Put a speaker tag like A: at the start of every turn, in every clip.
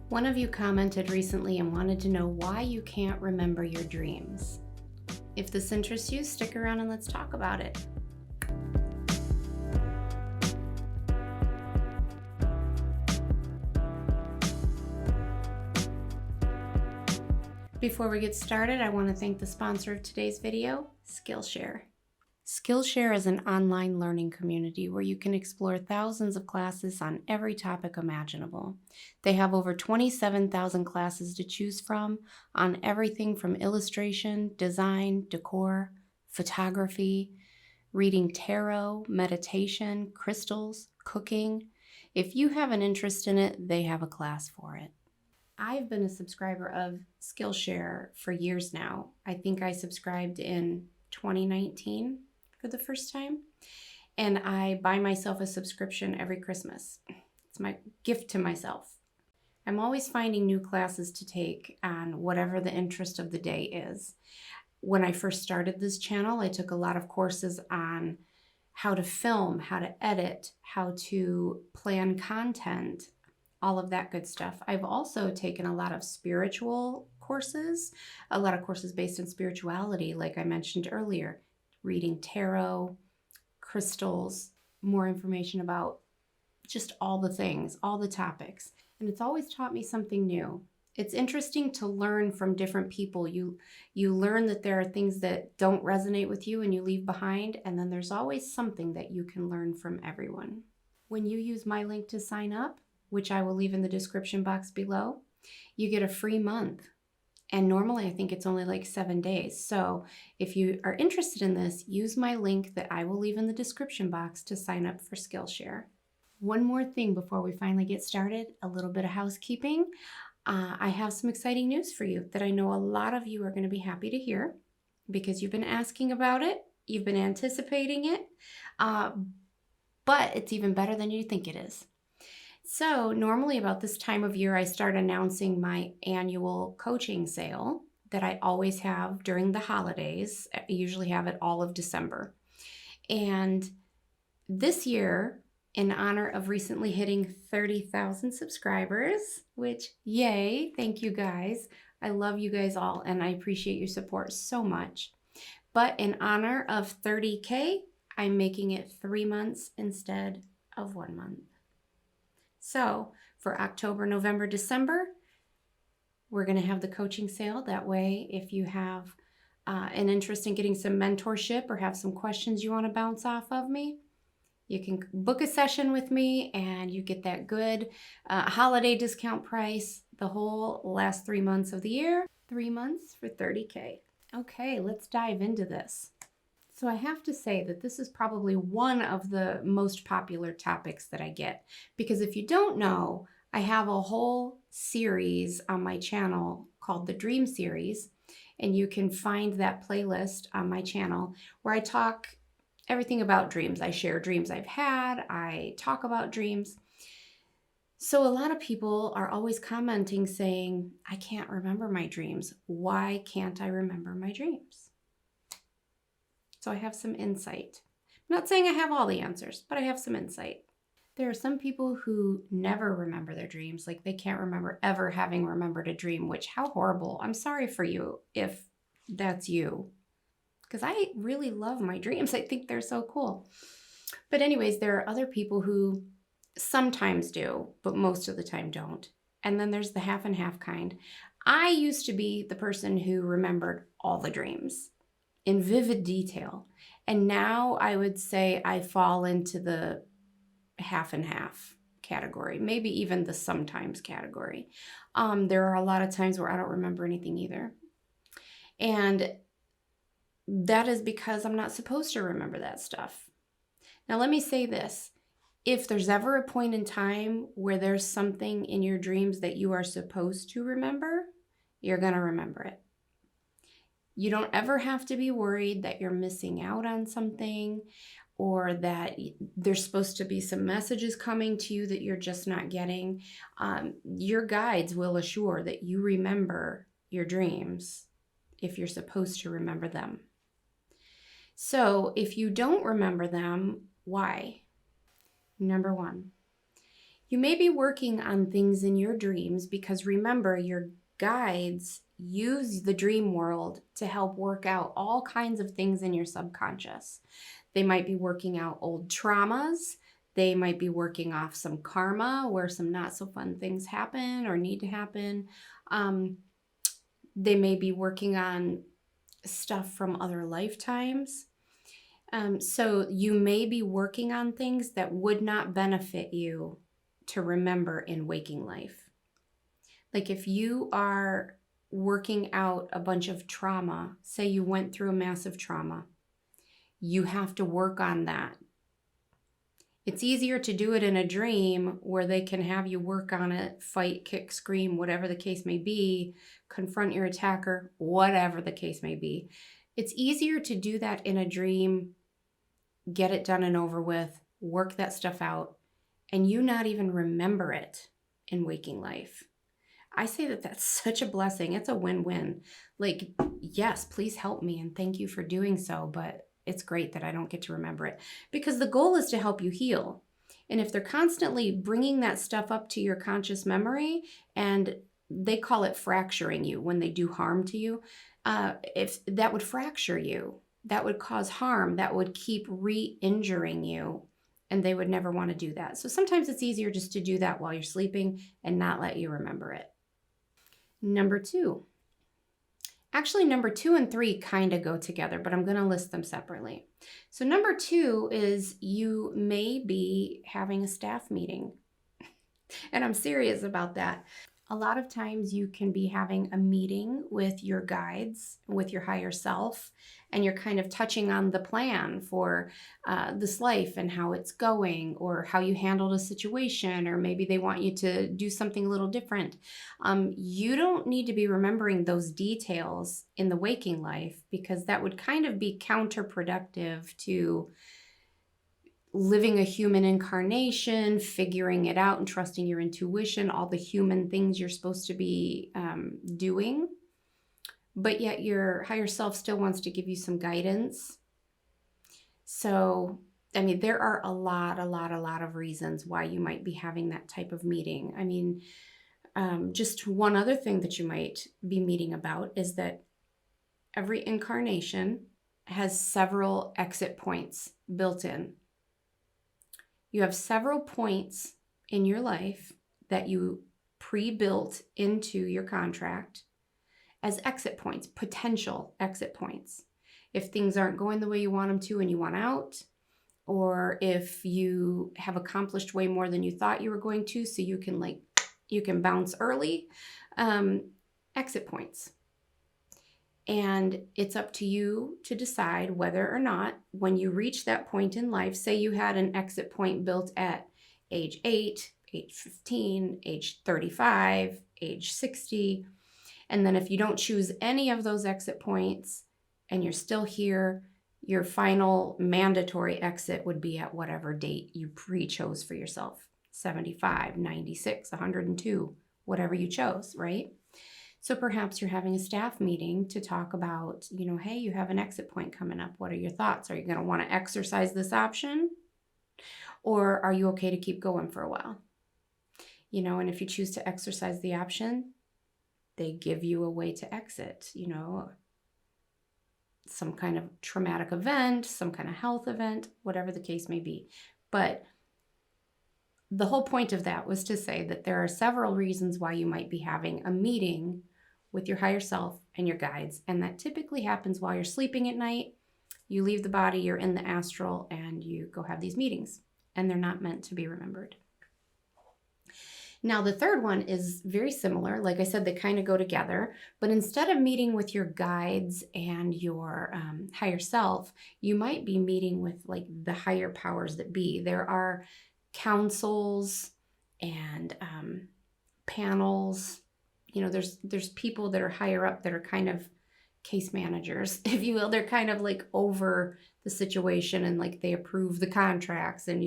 A: One of you commented recently and wanted to know why you can't remember your dreams. If this interests you, stick around and let's talk about it. Before we get started, I want to thank the sponsor of today's video, Skillshare. Skillshare is an online learning community where you can explore thousands of classes on every topic imaginable. They have over 27,000 classes to choose from on everything from illustration, design, decor, photography, reading tarot, meditation, crystals, cooking. If you have an interest in it, they have a class for it. I've been a subscriber of Skillshare for years now. I think I subscribed in 2019 for the first time, and I buy myself a subscription every Christmas. It's my gift to myself. I'm always finding new classes to take on whatever the interest of the day is. When I first started this channel, I took a lot of courses on how to film, how to edit, how to plan content, all of that good stuff. I've also taken a lot of spiritual courses, a lot of courses based on spirituality, like I mentioned earlier, reading tarot, crystals, more information about just all the things, all the topics. And it's always taught me something new. It's interesting to learn from different people. You learn that there are things that don't resonate with you and you leave behind, and then there's always something that you can learn from everyone. When you use my link to sign up, which I will leave in the description box below, you get a free month. And normally I think it's only like 7 days. So if you are interested in this, use my link that I will leave in the description box to sign up for Skillshare. One more thing before we finally get started, a little bit of housekeeping. I have some exciting news for you that I know a lot of you are going to be happy to hear because you've been asking about it, you've been anticipating it, but it's even better than you think it is. So normally about this time of year, I start announcing my annual coaching sale that I always have during the holidays. I usually have it all of December. And this year, in honor of recently hitting 30,000 subscribers, which yay, thank you guys. I love you guys all and I appreciate your support so much. But in honor of 30K, I'm making it 3 months instead of 1 month. So for October, November, December, we're going to have the coaching sale. That way, if you have an interest in getting some mentorship or have some questions you want to bounce off of me, you can book a session with me and you get that good holiday discount price the whole last 3 months of the year. 3 months for 30K. Okay, let's dive into this. So I have to say that this is probably one of the most popular topics that I get, because if you don't know, I have a whole series on my channel called the Dream Series, and you can find that playlist on my channel where I talk everything about dreams. I share dreams I've had, I talk about dreams. So a lot of people are always commenting saying, I can't remember my dreams. Why can't I remember my dreams? So I have some insight. I'm not saying I have all the answers, but I have some insight. There are some people who never remember their dreams, like they can't remember ever having remembered a dream, which how horrible. I'm sorry for you if that's you, because I really love my dreams. I think they're so cool. But anyways, there are other people who sometimes do, but most of the time don't. And then there's the half and half kind. I used to be the person who remembered all the dreams in vivid detail. And now I would say I fall into the half and half category, maybe even the sometimes category. There are a lot of times where I don't remember anything either. And that is because I'm not supposed to remember that stuff. Now let me say this. If there's ever a point in time where there's something in your dreams that you are supposed to remember, you're gonna remember it. You don't ever have to be worried that you're missing out on something or that there's supposed to be some messages coming to you that you're just not getting. Your guides will assure that you remember your dreams if you're supposed to remember them. So if you don't remember them, why? Number one, You may be working on things in your dreams because remember, your guides use the dream world to help work out all kinds of things in your subconscious. They might be working out old traumas. They might be working off some karma where some not so fun things happen or need to happen. They may be working on stuff from other lifetimes. So you may be working on things that would not benefit you to remember in waking life. Like if you are working out a bunch of trauma, say you went through a massive trauma, you have to work on that. It's easier to do it in a dream where they can have you work on it, fight, kick, scream, whatever the case may be, confront your attacker, whatever the case may be. It's easier to do that in a dream, get it done and over with, work that stuff out, and you not even remember it in waking life. I say that that's such a blessing. It's a win-win. Like, yes, please help me and thank you for doing so, but it's great that I don't get to remember it because the goal is to help you heal. And if they're constantly bringing that stuff up to your conscious memory, and they call it fracturing you when they do harm to you, if that would fracture you, that would cause harm, that would keep re-injuring you, and they would never want to do that. So sometimes it's easier just to do that while you're sleeping and not let you remember it. Number 2. Actually, number 2 and 3 kind of go together, but I'm going to list them separately. So number 2 is you may be having a staff meeting. And I'm serious about that. A lot of times you can be having a meeting with your guides, with your higher self, and you're kind of touching on the plan for this life and how it's going, or how you handled a situation, or maybe they want you to do something a little different. You don't need to be remembering those details in the waking life because that would kind of be counterproductive to living a human incarnation, figuring it out and trusting your intuition, all the human things you're supposed to be doing. But yet your higher self still wants to give you some guidance. So, I mean, there are a lot of reasons why you might be having that type of meeting. I mean, just one other thing that you might be meeting about is that every incarnation has several exit points built in. You have several points in your life that you pre-built into your contract as exit points, potential exit points. If things aren't going the way you want them to and you want out, or if you have accomplished way more than you thought you were going to, so you can bounce early, exit points. And it's up to you to decide whether or not, when you reach that point in life, say you had an exit point built at age 8, age 15, age 35, age 60, and then if you don't choose any of those exit points and you're still here, your final mandatory exit would be at whatever date you pre-chose for yourself, 75, 96, 102, whatever you chose, right? So perhaps you're having a staff meeting to talk about, hey, you have an exit point coming up. What are your thoughts? Are you going to want to exercise this option? Or are you okay to keep going for a while? And if you choose to exercise the option, they give you a way to exit, some kind of traumatic event, some kind of health event, whatever the case may be. But the whole point of that was to say that there are several reasons why you might be having a meeting with your higher self and your guides. And that typically happens while you're sleeping at night. You leave the body, you're in the astral, and you go have these meetings. And they're not meant to be remembered. Now, the third one is very similar. Like I said, they kind of go together. But instead of meeting with your guides and your higher self, you might be meeting with like the higher powers that be. There are councils and panels. There's people that are higher up that are kind of case managers, if you will. They're kind of like over the situation and like they approve the contracts. And,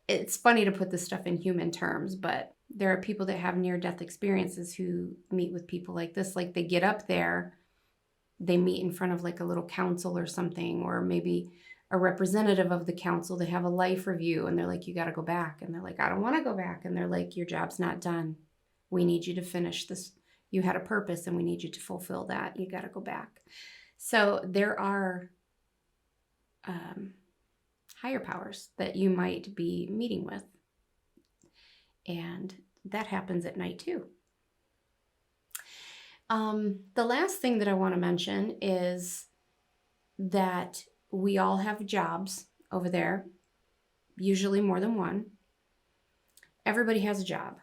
A: it's funny to put this stuff in human terms, but there are people that have near-death experiences who meet with people like this. Like they get up there, they meet in front of like a little council or something, or maybe a representative of the council. They have a life review and they're like, you got to go back. And they're like, I don't want to go back. And they're like, your job's not done. We need you to finish this. You had a purpose and we need you to fulfill that. You got to go back. So there are higher powers that you might be meeting with. And that happens at night too. The last thing that I want to mention is that we all have jobs over there, usually more than one. Everybody has a job.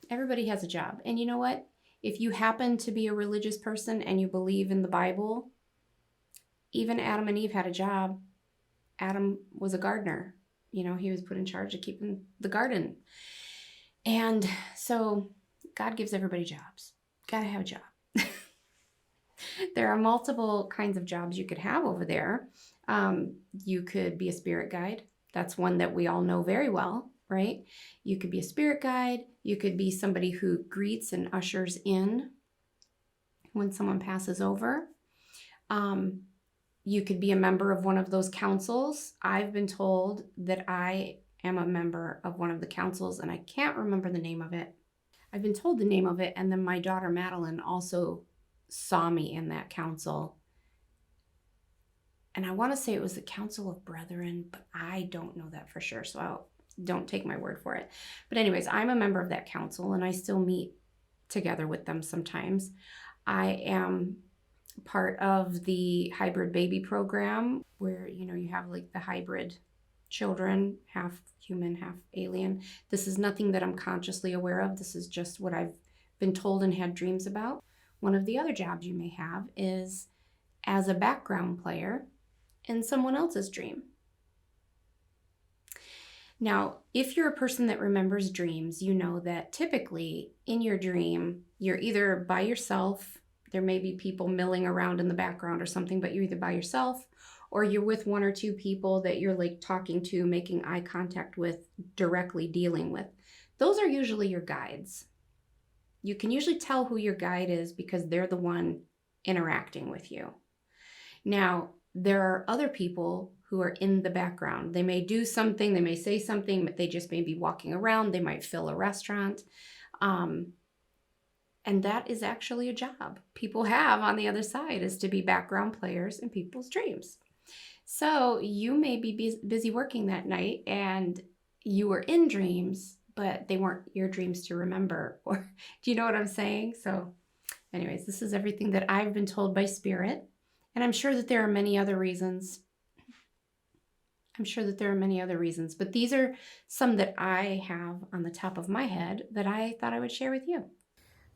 A: Everybody has a job. And you know what? If you happen to be a religious person and you believe in the Bible, even Adam and Eve had a job. Adam was a gardener. You know, he was put in charge of keeping the garden. And so God gives everybody jobs. Gotta have a job. There are multiple kinds of jobs you could have over there. You could be a spirit guide. That's one that we all know very well, right? You could be a spirit guide. You could be somebody who greets and ushers in when someone passes over. You could be a member of one of those councils. I've been told that I am a member of one of the councils, and I can't remember the name of it. I've been told the name of it, and then my daughter Madeline also saw me in that council. And I want to say it was the Council of Brethren, but I don't know that for sure, so don't take my word for it. But anyways, I'm a member of that council, and I still meet together with them sometimes. I am part of the hybrid baby program where, you know, you have like the hybrid children, half human, half alien. This is nothing that I'm consciously aware of. This is just what I've been told and had dreams about. One of the other jobs you may have is as a background player in someone else's dream. Now, if you're a person that remembers dreams, you know that typically in your dream, you're either by yourself. There may be people milling around in the background or something, but you're either by yourself or you're with one or two people that you're like talking to, making eye contact with, directly dealing with. Those are usually your guides. You can usually tell who your guide is because they're the one interacting with you. Now, there are other people who are in the background. They may do something, they may say something, but they just may be walking around. They might fill a restaurant. And that is actually a job people have on the other side, is to be background players in people's dreams. So you may be busy working that night and you were in dreams, but they weren't your dreams to remember. Or do you know what I'm saying? So anyways, this is everything that I've been told by Spirit. And I'm sure that there are many other reasons. But these are some that I have on the top of my head that I thought I would share with you.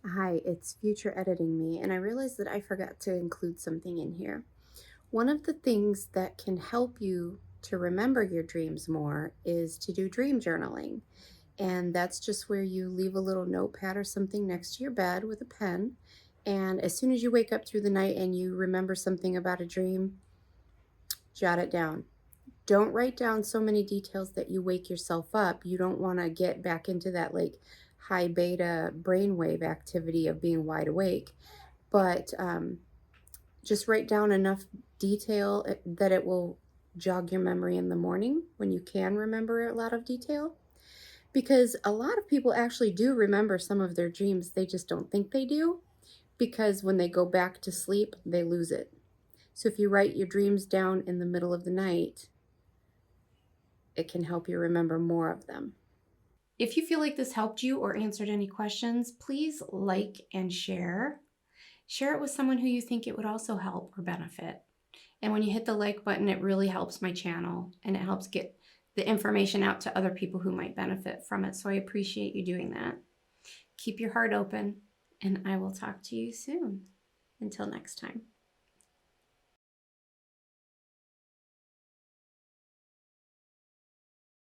A: Hi, it's Future Editing Me, and I realized that I forgot to include something in here. One of the things that can help you to remember your dreams more is to do dream journaling. And that's just where you leave a little notepad or something next to your bed with a pen. And as soon as you wake up through the night and you remember something about a dream, jot it down. Don't write down so many details that you wake yourself up. You don't want to get back into that like high beta brainwave activity of being wide awake. But just write down enough detail that it will jog your memory in the morning when you can remember a lot of detail. Because a lot of people actually do remember some of their dreams. They just don't think they do, because when they go back to sleep, they lose it. So if you write your dreams down in the middle of the night, it can help you remember more of them. If you feel like this helped you or answered any questions, please like and share. Share it with someone who you think it would also help or benefit. And when you hit the like button, it really helps my channel and it helps get the information out to other people who might benefit from it. So I appreciate you doing that. Keep your heart open, and I will talk to you soon. Until next time.